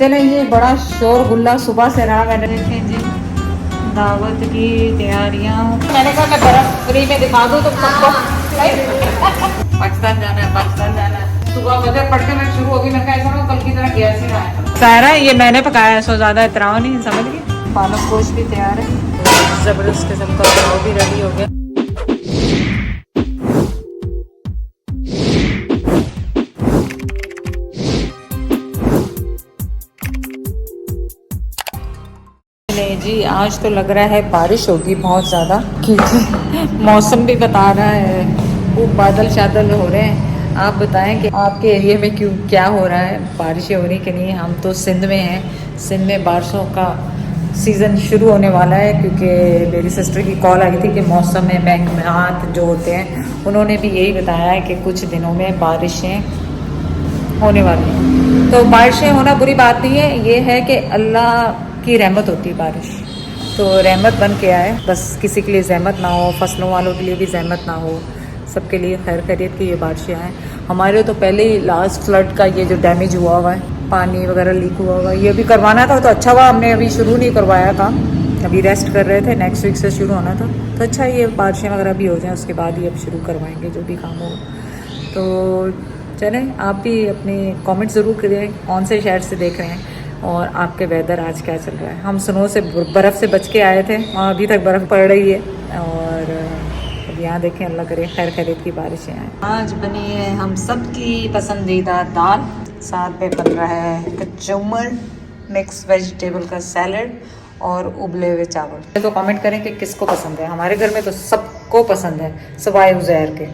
चले ये बड़ा शोर गुल्ला सुबह से रहा। मैंने देखे जी दावत की तैयारियां। मैंने कहा मैं बर्फ फ्री में दिखा दूँ तो सबको। पाकिस्तान जाना है, पाकिस्तान जाना है। सुबह वजह पढ़ के मैं शुरू होगी। मैं कैसा हूँ कल की तरह गैस ही ना आए। सारा ये मैंने पकाया है, सो ज्यादा इतराव नहीं, समझ गए। पालक गोश्त भी तैयार है, जबरदस्त किस्म का पुलाव भी रेडी हो गया। जी आज तो लग रहा है बारिश होगी बहुत ज़्यादा, क्योंकि मौसम भी बता रहा है खूब बादल शादल हो रहे हैं। आप बताएं कि आपके एरिया में क्यों क्या हो रहा है, बारिशें हो रही कि नहीं। हम तो सिंध में हैं, सिंध में बारिशों का सीज़न शुरू होने वाला है, क्योंकि मेरी सिस्टर की कॉल आई थी कि मौसम में महकमात जो होते हैं उन्होंने भी यही बताया है कि कुछ दिनों में बारिशें होने वाली हैं। तो बारिशें होना बुरी बात नहीं है, ये है कि अल्लाह की रहमत होती है बारिश, तो रहमत बन के आए। बस किसी के लिए जहमत ना हो, फसलों वालों के लिए भी जहमत ना हो, सबके लिए खैर खैरियत की ये बारिशें आएँ। हमारे तो पहले ही लास्ट फ्लड का ये जो डैमेज हुआ हुआ है, पानी वगैरह लीक हुआ हुआ है, ये भी करवाना था तो अच्छा हुआ हमने अभी शुरू नहीं करवाया काम, अभी रेस्ट कर रहे थे, नेक्स्ट वीक से शुरू होना था। तो अच्छा ये बारिशें वगैरह भी हो जाएँ उसके बाद ही अब शुरू करवाएंगे जो भी काम हो। तो चलें, आप भी अपने कमेंट ज़रूर करें कौन से शहर से देख रहे हैं और आपके वेदर आज क्या चल रहा है। हम स्नो से बर्फ़ से बच के आए थे, वहाँ अभी तक बर्फ़ पड़ रही है। और अब यहाँ देखें, अल्लाह करे खैर खैरियत की बारिशें आएँ। आज बनी है हम सब की पसंदीदा दाल, साथ में बन रहा है कचूमर, मिक्स वेजिटेबल का सैलड और उबले हुए चावल। तो कमेंट करें कि किसको पसंद है। हमारे घर में तो सबको पसंद है, सिवाय उज़ैर के।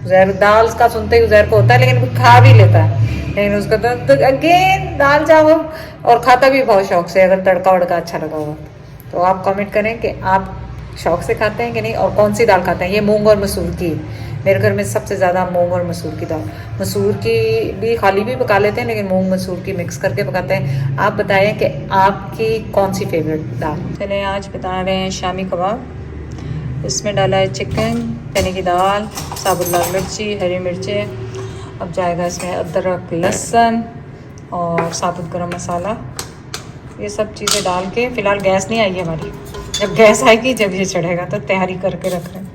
उज़ैर दाल का सुनते ही उज़ैर को होता है, लेकिन वो खा भी लेता है, लेकिन उसका तो अगेन दाल चावल, और खाता भी बहुत शौक से अगर तड़का वड़का अच्छा लगा हुआ। तो आप कमेंट करें कि आप शौक से खाते हैं कि नहीं, और कौन सी दाल खाते हैं। ये मूंग और मसूर की, मेरे घर में सबसे ज़्यादा मूंग और मसूर की दाल। मसूर की भी खाली भी पका लेते हैं, लेकिन मूंग मसूर की मिक्स करके पकाते हैं। आप बताएं कि आपकी कौन सी फेवरेट दाल। चले आज बता रहे हैं शामी कबाब। इसमें डाला है चिकन, चने की दाल, साबुत लाल मिर्ची, हरी मिर्चें। अब जाएगा इसमें अदरक, लहसुन और साबुत गरम मसाला, ये सब चीज़ें डाल के। फ़िलहाल गैस नहीं आई है हमारी, जब गैस आएगी जब ये चढ़ेगा, तो तैयारी करके रख रहे हैं।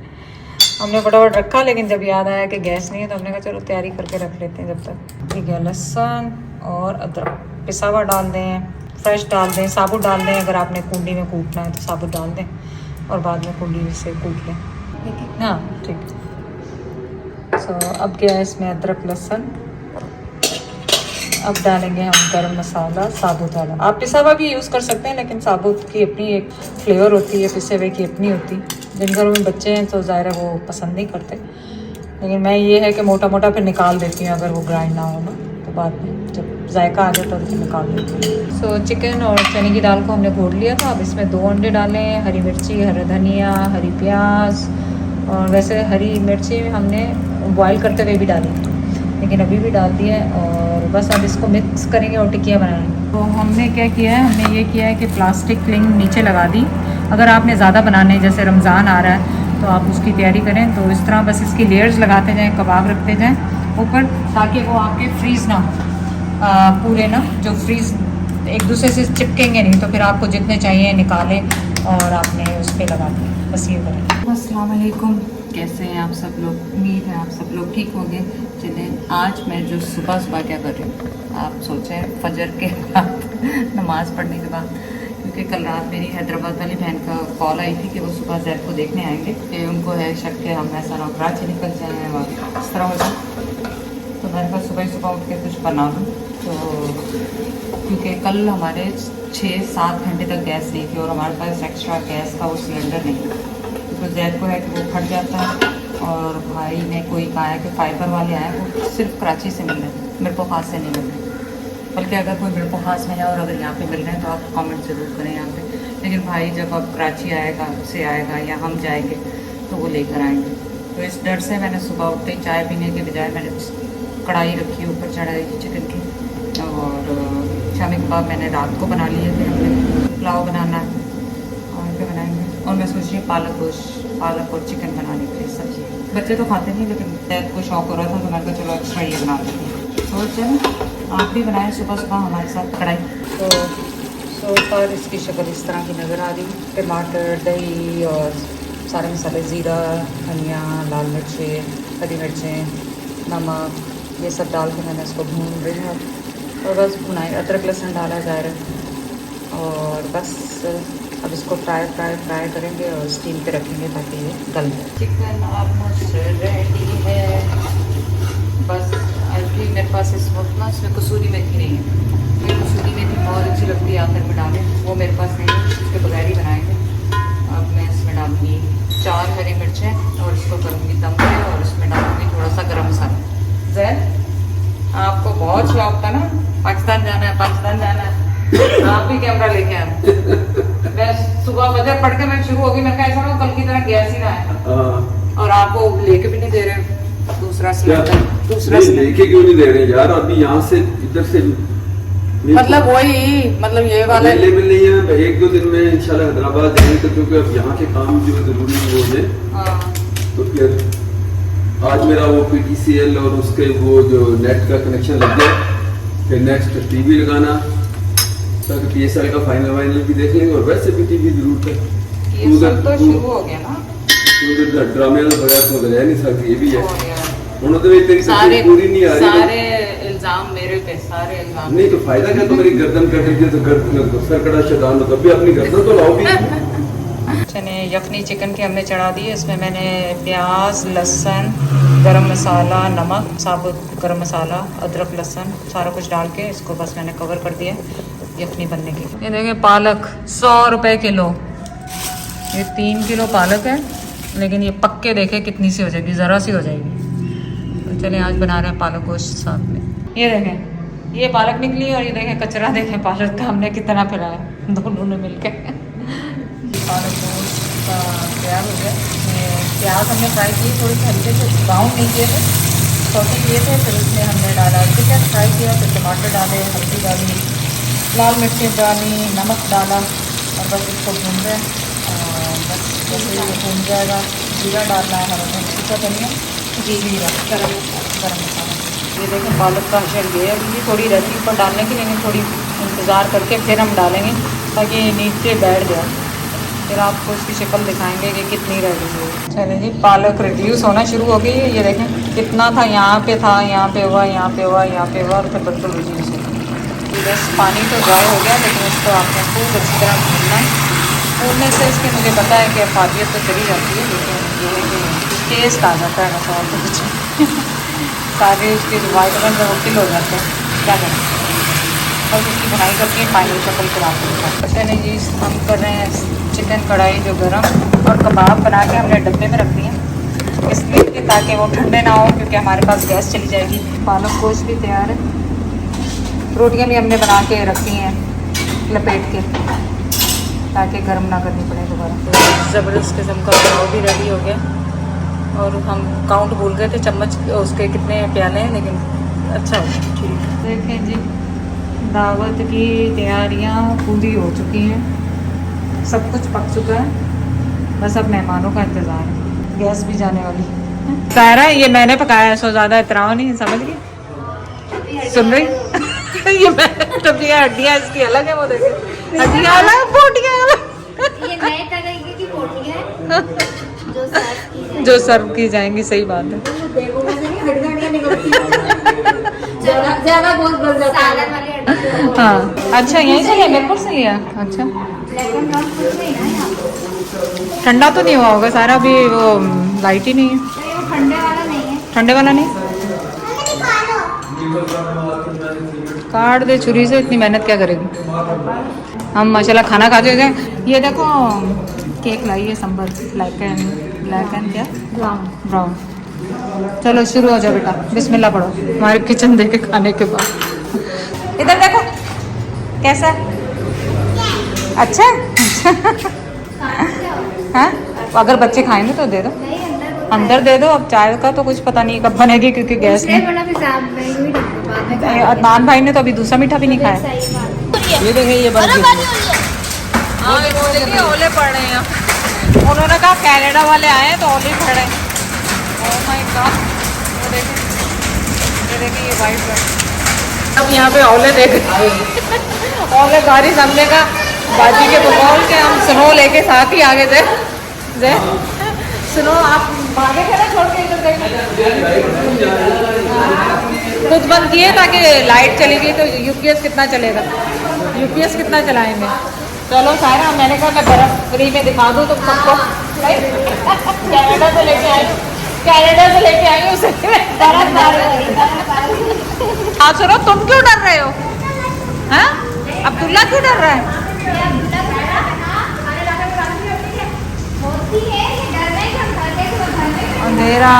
हमने फटाफट रखा, लेकिन जब याद आया कि गैस नहीं है तो हमने कहा चलो तैयारी करके रख लेते हैं जब तक। ठीक है, लहसुन और अदरक पिसा हुआ डाल दें, फ्रेश डाल दें, साबुत डाल दें। अगर आपने कुंडी में कूटना है तो साबुत डाल दें और बाद में कुंडी से कूट लें। ठीक है, हाँ ठीक है। सो अब क्या है इसमें अदरक लहसुन। अब डालेंगे हम गरम मसाला साबुत वाला। आप पिसा हुआ भी यूज़ कर सकते हैं, लेकिन साबुत की अपनी एक फ्लेवर होती है, पिसे हुए की अपनी होती है। जिन घरों में बच्चे हैं तो ज़ाहिर है वो पसंद नहीं करते, लेकिन मैं ये है कि मोटा मोटा फिर निकाल देती हूँ, अगर वो ग्राइंड ना हो ना तो बाद में जब जायका आ जाता है तो निकाल देती हूँ। सो चिकन और चने की दाल को हमने घोट लिया था। अब इसमें 2 अंडे डालें, हरी मिर्ची, हरा धनिया, हरी प्याज, और वैसे हरी मिर्ची हमने बॉईल करते हुए भी डाली, लेकिन अभी भी डाल दिया है। और बस अब इसको मिक्स करेंगे और टिक्कियाँ बनाएंगे। तो हमने क्या किया है, हमने ये किया है कि प्लास्टिक क्लिंग नीचे लगा दी। अगर आपने ज़्यादा बनाने हैं, जैसे रमज़ान आ रहा है तो आप उसकी तैयारी करें, तो इस तरह बस इसकी लेयर्स लगाते जाएँ, कबाब रखते जाएँ ऊपर, ताकि वो आपके फ्रीज़ ना हो पूरे ना, जो फ्रीज़ एक दूसरे से चिपकेंगे नहीं, तो फिर आपको जितने चाहिए निकालें और आपने उस पर लगा दें। बस ये करें। अस्सलाम वालेकुम, कैसे हैं आप सब लोग? उम्मीद है आप सब लोग ठीक होंगे। चलें, आज मैं जो सुबह सुबह क्या कर रही हूँ, आप सोचें फजर के बाद नमाज़ पढ़ने के बाद, क्योंकि कल रात मेरी हैदराबाद वाली बहन का कॉल आई थी कि वो सुबह जैद को देखने आएंगे, कि उनको है शक के हम ऐसा ना कराची निकल जाएँ और इस तरह हो जाए। तो मैंने कहा सुबह सुबह उठ के कुछ बना लूँ। तो क्योंकि कल हमारे 6-7 घंटे तक गैस नहीं थी और हमारे पास एक्स्ट्रा गैस का वो सिलेंडर नहीं था, तो जैद को है कि वो फट जाता है। और भाई ने कोई कहा है कि फाइबर वाले आए, वो सिर्फ कराची से मिल रहे हैं, मिर्पो खास से नहीं मिल रहे। बल्कि अगर कोई मिर्पो खास में है और अगर यहाँ पे मिल रहे हैं तो आप कमेंट ज़रूर करें यहाँ पे। लेकिन भाई जब अब कराची आएगा या हम जाएंगे तो वो लेकर आएंगे। तो इस डर से मैंने सुबह उठते ही चाय पीने के बजाय मैंने कढ़ाई रखी, ऊपर चढ़ाई चिकन की, और शामी कबाब मैंने रात को बना लिए थे। हमने पुलाव बनाना है और क्या बनाएंगे, और मैं सोच रही हूँ पालक और चिकन बनाने के लिए सब्जी। बच्चे तो खाते नहीं, लेकिन जैद को शौक हो रहा था तो मैं तो चलो एक्स्ट्रा ये बना देती हूँ। और चल आप भी बनाए सुबह सुबह हमारे साथ कढ़ाई। तो सो फार इसकी शक्ल इस तरह की नज़र आ रही। टमाटर, दही और सारे मसाले, ज़ीरा, धनिया, लाल मिर्चें, हरी मिर्चें, नमक, ये सब डाल के मैंने इसको भून रही हूँ और बस भुनाई। अदरक लहसुन डाला जा रहा है और बस अब इसको फ्राई करेंगे और स्टीम पे रखेंगे ताकि ये गल जाए। चिकन ऑलमोस्ट रेडी है। बस अभी मेरे पास इस वक्त ना इसमें कसूरी मेथी नहीं है। ये कसूरी मेथी बहुत अच्छी लगती है आखिर में डालें, वो मेरे पास नहीं है, उसके बगैर ही बनाएंगे। अब मैं इसमें डालूँगी 4 हरी मिर्चें और इसको करूँगी दम पे और इसमें डालूँगी थोड़ा सा गरम मसाला। जैन आपको बहुत शौक था ना पाकिस्तान जाना है, पाकिस्तान जाना है, आप भी कैमरा लेके आए। मैं सुबह फजर पढ़ के मैं शुरू होगी, मैं ऐसा ना कल की तरह गैस ही ना आए और आपको लेके भी नहीं दे रहे दूसरा दूसरा लेके क्यों नहीं दे रहे यार? अभी यहाँ से इधर से मतलब वही मतलब ये वाला लेवल नहीं है। 1-2 दिन में इंशाल्लाह हैदराबाद जाएंगे तो क्योंकि अब यहाँ के काम जो जरूरी वो है। तो फिर आज मेरा वो PTCL और उसके वो जो नेट का कनेक्शन लग गया, फिर नेक्स्ट टीवी लगाना ताकि PSL का फाइनल भी देख लेंगे और वैसे भी टीवी जरूरत है। ये सब तो शुरू हो गया ना, ड्रामे बगैर तो रह नहीं सकती। ये भी है सारे पूरी नहीं आ रही। सारे इल्जाम मेरे पे, सारे इल्जाम नहीं तो फायदा क्या? तुम्हारी गर्दन कट रही है तो गर्दन सर कड़ा शैतान हो तब भी अपनी गर्दन तो लाओ भी। चने यखनी चिकन की हमने चढ़ा दी है। इसमें मैंने प्याज, लहसुन, गरम मसाला, नमक, साबुत गरम मसाला, अदरक लहसुन सारा कुछ डाल के इसको बस मैंने कवर कर दिया यखनी बनने की। ये देखें पालक 100 रुपये किलो। ये 3 किलो पालक है, लेकिन ये पक्के देखे कितनी सी हो जाएगी, ज़रा सी हो जाएगी। तो चलें आज बना रहे हैं पालक गोश्त साथ में। ये देखें ये पालक निकली और ये देखें कचरा देखें पालक का हमने कितना फैलाया दोनों ने मिलकर। पालक गोश्त का तैयार हो गया। प्याज हमने फ्राई की थोड़ी सी हल्के से ब्राउन नहीं किए थे, सौटे किए थे। फिर उसमें हमने डाला चिकन फ्राई किया, फिर टमाटर डाले, हल्दी डाली, लाल मिर्चें डाली, नमक डाला और बस इसको भून रहे हैं। बस जैसे ये भून जाएगा जीरा डालना है, हरा सूखा धनिया, जीरा, गरम मसाला। ये देखें पालक का हशर गया, अभी थोड़ी रहती है ऊपर डालने की, लेकिन थोड़ी इंतज़ार करके फिर हम डालेंगे ताकि नीचे बैठ जाए। फिर आपको इसकी शक्ल दिखाएंगे कि कितनी रह गई है। चलिए जी पालक रिड्यूस होना शुरू हो गई है। ये देखें कितना था, यहाँ पे था, यहाँ पे हुआ, यहाँ पे हुआ, यहाँ पे हुआ और फिर बिल्कुल रिड्यूस हो गया। बस पानी तो ड्राई हो गया, लेकिन इसको आपने खूब अच्छी तरह भूनना है। भूनने से इसके मुझे पता है कि अफादियत तो चली जाती है, लेकिन ये है कि टेस्ट आ जाता है ना तो कुछ सारे इसके जो वाइटमिन है वो किल हो जाते हैं। क्या करें, बस इसकी बुनाई करके फाइनल शक्ल फिर आपको दिखाते हैं। चलिए जी हम कर रहे हैं चिकन कढ़ाई जो गरम, और कबाब बना के हमने डब्बे में रख दिए इसलिए कि ताकि वो ठंडे ना हो, क्योंकि हमारे पास गैस चली जाएगी। पालक गोश्त भी तैयार है, रोटियाँ भी हमने बना के रखी हैं लपेट के ताकि गर्म ना करनी पड़े दोबारा। ज़बरदस्त किस्म का पुलाव भी रेडी हो गया और हम काउंट भूल गए थे चम्मच उसके कितने प्याले हैं, लेकिन अच्छा हो गया। ठीक है देखें जी दावत की तैयारियां पूरी हो चुकी हैं, सब कुछ पक चुका है, बस अब मेहमानों का इंतज़ार है। गैस भी जाने वाली है। सारा ये मैंने पकाया है, सो ज़्यादा इतराव नहीं, समझ गई? सुन रही ये टपलियाँ हड्डियाँ इसकी अलग है, वो देखे हड्डियाँ अलग, बोटियाँ अलग। ये नए तरह की बोटियां हैं जो सर्व की जाएंगी। सही बात है। ज्यादा बहुत गल जाता है। हाँ अच्छा यहीं से लिया, मेरपुर से लिया। अच्छा ठंडा तो नहीं हुआ होगा सारा, अभी वो लाइट ही नहीं है। ठंडे वाला नहीं है, ठंडे वाला नहीं। काट दे छुरी से, इतनी मेहनत क्या करेगी। हम माशाल्लाह खाना खाते हैं। ये देखो केक लाई है संभल, ब्लैक एंड क्या ब्राउन। चलो शुरू हो जाओ बेटा, बिस्मिल्लाह पढ़ो हमारे किचन देखे खाने के बाद। इधर देखो कैसा अच्छा हाँ अगर बच्चे खाएंगे तो दे दो, अंदर दे दो। अब चाय का तो कुछ पता नहीं कब बनेगी, क्योंकि गैस में। अदनान भाई ने तो अभी दूसरा मीठा भी नहीं खाया। ये देखें ये ओले पड़ रहे हैं, उन्होंने कहा कनाडा वाले आए हैं तो ओले पड़ रहे हैं। ओह माय गॉड, वो देखें देखें ये वाइट। अब यहाँ पे औले देख औले बारिश हमने का बाजी के बकौल के हम स्नो लेके साथ ही आगे थे। स्नो आप भागे थे ना छोड़ के इधर देखने। कुछ बंद किए ताकि लाइट चली गई तो यूपीएस कितना चलेगा, यूपीएस कितना चलाएंगे। चलो सारा मैंने कहा मैं बर्फ फ्री में दिखा दूँ तुम सबको। कनाडा से लेके आई, कनाडा से लेके आई उसे। हाँ सुनो, तुम क्यों डर रहे हो? हाँ अब्दुल्ला क्यों डर रहा है? अंधेरा।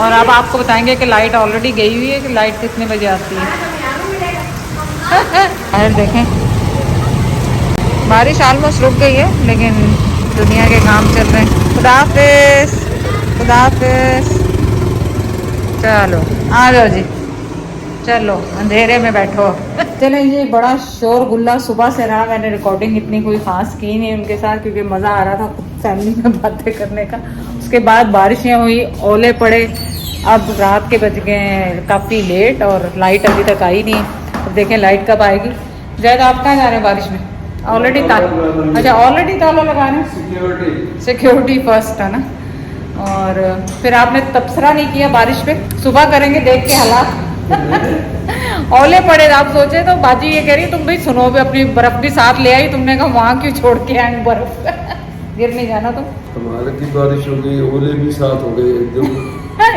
और अब आपको बताएंगे कि लाइट ऑलरेडी गई हुई है कि लाइट कितने बजे आती है। और देखें बारिश ऑलमोस्ट रुक गई है लेकिन दुनिया के काम चल रहे हैं। खुदा हाफिज़, खुदा हाफिज़। चलो आ जाओ जी, चलो अंधेरे में बैठो। चलो ये बड़ा शोर गुल्ला सुबह से रहा। मैंने रिकॉर्डिंग इतनी कोई ख़ास की नहीं उनके साथ क्योंकि मज़ा आ रहा था फैमिली में बातें करने का। उसके बाद बारिशें हुई, ओले पड़े। अब रात के बज गए काफ़ी लेट और लाइट अभी तक आई नहीं। अब देखें लाइट कब आएगी। जैद आप कहाँ जा रहे हैं बारिश में? ऑलरेडी ताला, अच्छा ऑलरेडी ताला लगा रहे हैं। सिक्योरिटी फर्स्ट है ना। और फिर आपने तबसरा नहीं किया बारिश पे, सुबह करेंगे देख के हालात। ओले पड़े आप सोचे तो बाजी ये कह रही तुम भाई सुनो भी अपनी बर्फ भी साथ ले आई, तुमने कहा वहाँ क्यों छोड़ के आए बर्फ। गिर नहीं जाना तुम। हमारे की बारिश हो गई, ओले भी साथ हो गए एकदम।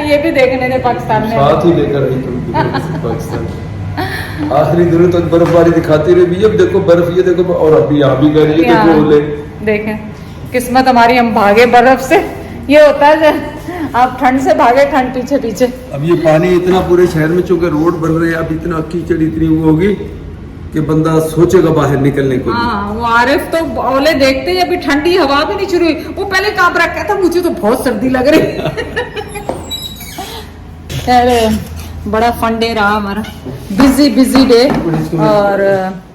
ये भी देखने थे पाकिस्तान में, साथ ही लेकर आई तुम पाकिस्तान। आखिरी दिनों तक बर्फबारी दिखाती रही। अब देखो बर्फ, ये देखो, और अभी यहाँ भी कर रही है, देखो ओले। देखें किस्मत हमारी, हम भागे बर्फ से। ये होता है आप ठंड से भागे, ठंड पीछे पीछे। अब ये पानी इतना पूरे शहर में, चूंकि रोड बन रहे हैं, अब इतना कीचड़ इतनी वो होगी कि बंदा सोचेगा बाहर निकलने को। हाँ वो आरिफ तो ओले देखते ही अभी ठंडी हवा भी नहीं शुरू हुई, वो पहले कांप रखा था, मुझे तो बहुत सर्दी लग रही। अरे बड़ा फन डे रहा हमारा, बिजी डे। और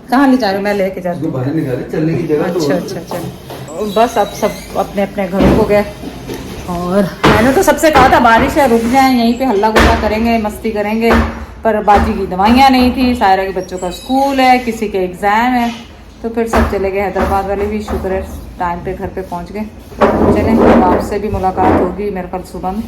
कहाँ ले जा रही हूँ? मैं लेके जा रही हूँ बाहर निकाले चलने की जगह। अच्छा अच्छा अच्छा। बस अब सब अपने अपने घरों को गए। और मैंने तो सबसे कहा था बारिश है रुक जाए, यहीं पे हल्ला गुल्ला करेंगे, मस्ती करेंगे। पर बाजी की दवाइयाँ नहीं थी, सायरा के बच्चों का स्कूल है, किसी के एग्ज़ाम है, तो फिर सब चले गए। हैदराबाद वाले भी शुक्र है टाइम पे घर पे पहुँच गए। चलें आपसे भी मुलाकात होगी मेरे कल सुबह में।